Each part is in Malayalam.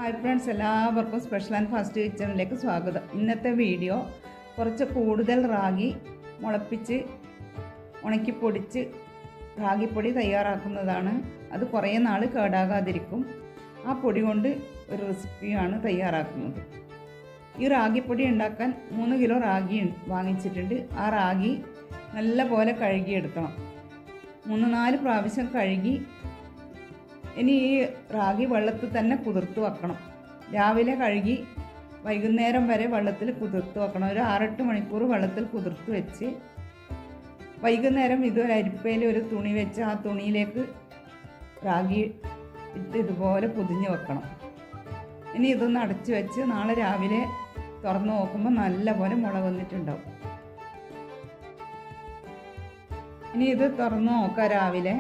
ഹായ് ഫ്രണ്ട്സ്, എല്ലാവർക്കും സ്പെഷ്യൽ ആൻഡ് ഫാസ്റ്റ് കിച്ചണിലേക്ക് സ്വാഗതം. ഇന്നത്തെ വീഡിയോ കുറച്ച് കൂടുതൽ റാഗി മുളപ്പിച്ച് ഉണക്കി പൊടിച്ച് റാഗിപ്പൊടി തയ്യാറാക്കുന്നതാണ്. അത് കുറേ നാൾ കേടാകാതിരിക്കും. ആ പൊടി കൊണ്ട് ഒരു റെസിപ്പിയാണ് തയ്യാറാക്കുന്നത്. ഈ റാഗിപ്പൊടി ഉണ്ടാക്കാൻ 3 കിലോ റാഗി വാങ്ങിച്ചിട്ടുണ്ട്. ആ റാഗി നല്ല പോലെ കഴുകിയെടുക്കണം. 3-4 പ്രാവശ്യം കഴുകി ഇനി ഈ റാഗി വെള്ളത്തിൽ തന്നെ കുതിർത്ത് വെക്കണം. രാവിലെ കഴുകി വൈകുന്നേരം വരെ വെള്ളത്തിൽ കുതിർത്ത് വെക്കണം. ഒരു 6-8 മണിക്കൂർ വെള്ളത്തിൽ കുതിർത്ത് വെച്ച് വൈകുന്നേരം ഇതൊരു അരിപ്പയിൽ ഒരു തുണി വെച്ച് ആ തുണിയിലേക്ക് റാഗി ഇട്ട് ഇതുപോലെ പൊതിഞ്ഞ് വെക്കണം. ഇനി ഇതൊന്ന് അടച്ചു വെച്ച് നാളെ രാവിലെ തുറന്ന് നോക്കുമ്പോൾ നല്ല പോലെ മുള വന്നിട്ടുണ്ടാവും. ഇനി ഇത് തുറന്ന് നോക്കാം. രാവിലെ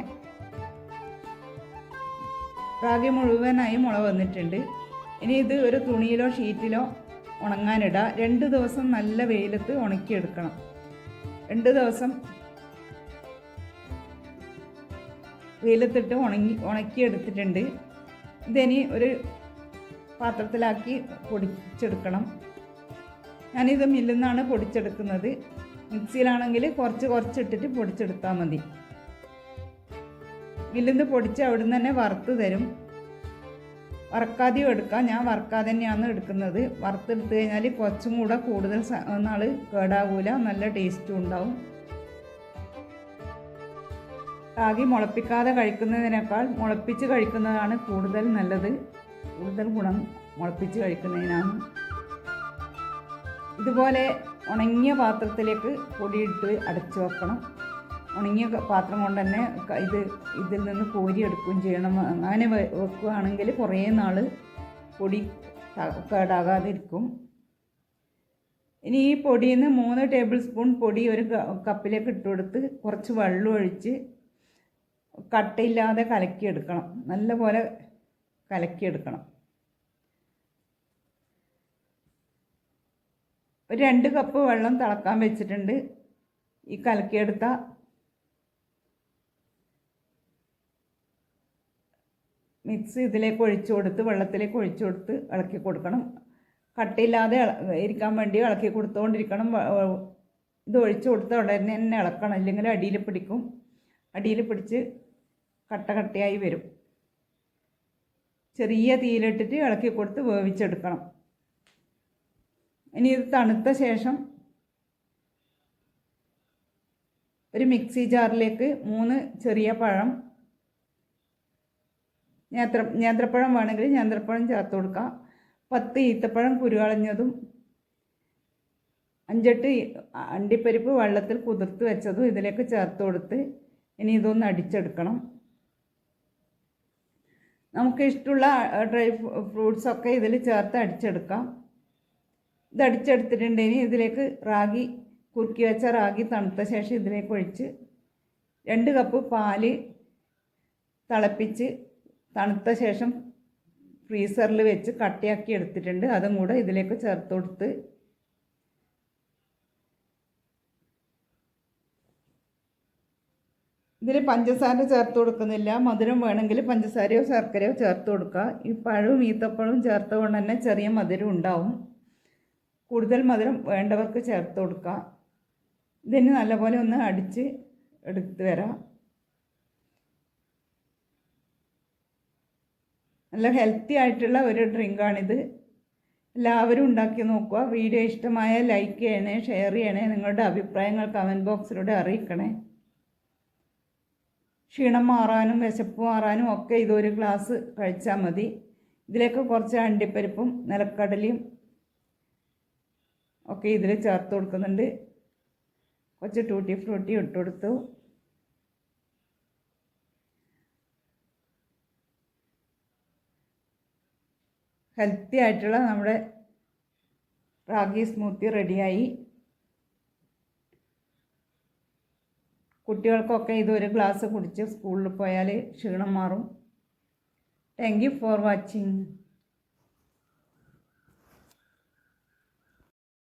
റാഗി മുഴുവനായി മുള വന്നിട്ടുണ്ട്. ഇനി ഇത് ഒരു തുണിയിലോ ഷീറ്റിലോ ഉണങ്ങാനിടാം. 2 ദിവസം നല്ല വെയിലത്ത് ഉണക്കിയെടുക്കണം. 2 ദിവസം വെയിലത്തിട്ട് ഉണക്കിയെടുത്തിട്ടുണ്ട്. ഇതിനി ഒരു പാത്രത്തിലാക്കി പൊടിച്ചെടുക്കണം. ഞാനിത് മില്ലിൽ നിന്നാണ് പൊടിച്ചെടുക്കുന്നത്. മിക്സിയിലാണെങ്കിൽ കുറച്ചിട്ടിട്ട് പൊടിച്ചെടുത്താൽ മതി. മില്ലിൽ നിന്ന് പൊടിച്ച് അവിടെ നിന്ന് തന്നെ വറുത്ത് തരും. വറക്കാതെയും എടുക്കാം. ഞാൻ വറക്കാതെ തന്നെയാണ് എടുക്കുന്നത്. വറുത്തെടുത്ത് കഴിഞ്ഞാൽ കുറച്ചും കൂടെ കൂടുതൽ നാൾ കേടാകൂല, നല്ല ടേസ്റ്റും ഉണ്ടാവും. റാഗി മുളപ്പിക്കാതെ കഴിക്കുന്നതിനേക്കാൾ മുളപ്പിച്ച് കഴിക്കുന്നതാണ് കൂടുതൽ നല്ലത്. കൂടുതൽ ഗുണം മുളപ്പിച്ച് കഴിക്കുന്നതിനാണ്. ഇതുപോലെ ഉണങ്ങിയ പാത്രത്തിലേക്ക് പൊടിയിട്ട് അടച്ചു വെക്കണം. ഉണങ്ങിയ പാത്രം കൊണ്ട് തന്നെ ഇതിൽ നിന്ന് കോരിയെടുക്കുകയും ചെയ്യണം. അങ്ങനെ വെക്കുകയാണെങ്കിൽ കുറേ നാൾ പൊടി കേടാകാതിരിക്കും. ഇനി ഈ പൊടിയിൽ നിന്ന് 3 ടേബിൾ സ്പൂൺ പൊടി ഒരു കപ്പിലേക്ക് ഇട്ട് കൊടുത്ത് കുറച്ച് വെള്ളം ഒഴിച്ച് കട്ടയില്ലാതെ കലക്കിയെടുക്കണം. നല്ല പോലെ കലക്കിയെടുക്കണം. ഒരു 2 കപ്പ് വെള്ളം തിളക്കാൻ വെച്ചിട്ടുണ്ട്. ഈ കലക്കിയെടുത്ത മിക്സ് ഇതിലേക്ക് ഒഴിച്ചു കൊടുത്ത് വെള്ളത്തിലേക്ക് ഒഴിച്ചു കൊടുത്ത് ഇളക്കി കൊടുക്കണം. കട്ടയില്ലാതെ ഇരിക്കാൻ വേണ്ടി ഇളക്കി കൊടുത്തുകൊണ്ടിരിക്കണം. ഇത് ഒഴിച്ചു കൊടുത്ത ഉടനെ തന്നെ ഇളക്കണം, ഇല്ലെങ്കിൽ അടിയിൽ പിടിക്കും. അടിയിൽ പിടിച്ച് കട്ടയായി വരും. ചെറിയ തീയിലിട്ടിട്ട് ഇളക്കി കൊടുത്ത് വേവിച്ചെടുക്കണം. ഇനി ഇത് തണുത്ത ശേഷം ഒരു മിക്സി ജാറിലേക്ക് 3 ചെറിയ പഴം, നേന്ത്രപ്പഴം വേണമെങ്കിൽ നേന്ത്രപ്പഴം ചേർത്ത് കൊടുക്കാം. 10 ഈത്തപ്പഴം കുരുകളഞ്ഞതും 5-8 അണ്ടിപ്പരിപ്പ് വെള്ളത്തിൽ കുതിർത്ത് വെച്ചതും ഇതിലേക്ക് ചേർത്ത് കൊടുത്ത് ഇനി ഇതൊന്ന് അടിച്ചെടുക്കണം. നമുക്ക് ഇഷ്ടമുള്ള ഡ്രൈ ഫ്രൂട്ട്സൊക്കെ ഇതിൽ ചേർത്ത് അടിച്ചെടുക്കാം. ഇത് അടിച്ചെടുത്തിട്ടുണ്ടെങ്കിൽ ഇതിലേക്ക് റാഗി കുറുക്കി വെച്ച റാഗി തണുത്ത ശേഷം ഇതിലേക്ക് ഒഴിച്ച് 2 കപ്പ് പാല് തിളപ്പിച്ച് തണുത്ത ശേഷം ഫ്രീസറിൽ വെച്ച് കട്ടയാക്കി എടുത്തിട്ടുണ്ട്. അതും കൂടെ ഇതിലേക്ക് ചേർത്ത് കൊടുത്ത് ഇതിൽ പഞ്ചസാര ചേർത്ത് കൊടുക്കുന്നില്ല. മധുരം വേണമെങ്കിൽ പഞ്ചസാരയോ ശർക്കരയോ ചേർത്ത് കൊടുക്കുക. ഈ പഴവും ഈത്തപ്പഴവും ചേർത്തുകൊണ്ട് തന്നെ ചെറിയ മധുരം ഉണ്ടാവും. കൂടുതൽ മധുരം വേണ്ടവർക്ക് ചേർത്ത് കൊടുക്കുക. ഇതിന് നല്ലപോലെ ഒന്ന് അടിച്ച് എടുത്ത് വരാം. നല്ല ഹെൽത്തി ആയിട്ടുള്ള ഒരു ഡ്രിങ്കാണിത്. എല്ലാവരും ഉണ്ടാക്കി നോക്കുക. വീഡിയോ ഇഷ്ടമായ ലൈക്ക് ചെയ്യണേ, ഷെയർ ചെയ്യണേ. നിങ്ങളുടെ അഭിപ്രായങ്ങൾ കമൻറ്റ് ബോക്സിലൂടെ അറിയിക്കണേ. ക്ഷീണം മാറാനും വിശപ്പ് മാറാനും ഒക്കെ ഇതൊരു ഗ്ലാസ് കഴിച്ചാൽ മതി. ഇതിലേക്ക് കുറച്ച് അണ്ടിപ്പരിപ്പും നിലക്കടലയും ഒക്കെ ഇതിൽ ചേർത്ത് കൊടുക്കുന്നുണ്ട്. കുറച്ച് ടൂട്ടി ഫ്രൂട്ടി ഇട്ട് കൊടുത്തു. ഹെൽത്തി ആയിട്ടുള്ള നമ്മുടെ റാഗി സ്മൂത്തി റെഡിയായി. കുട്ടികൾക്കൊക്കെ ഇതൊരു ഗ്ലാസ് കുടിച്ച് സ്കൂളിൽ പോയാൽ ക്ഷീണം മാറും. Thank you for watching.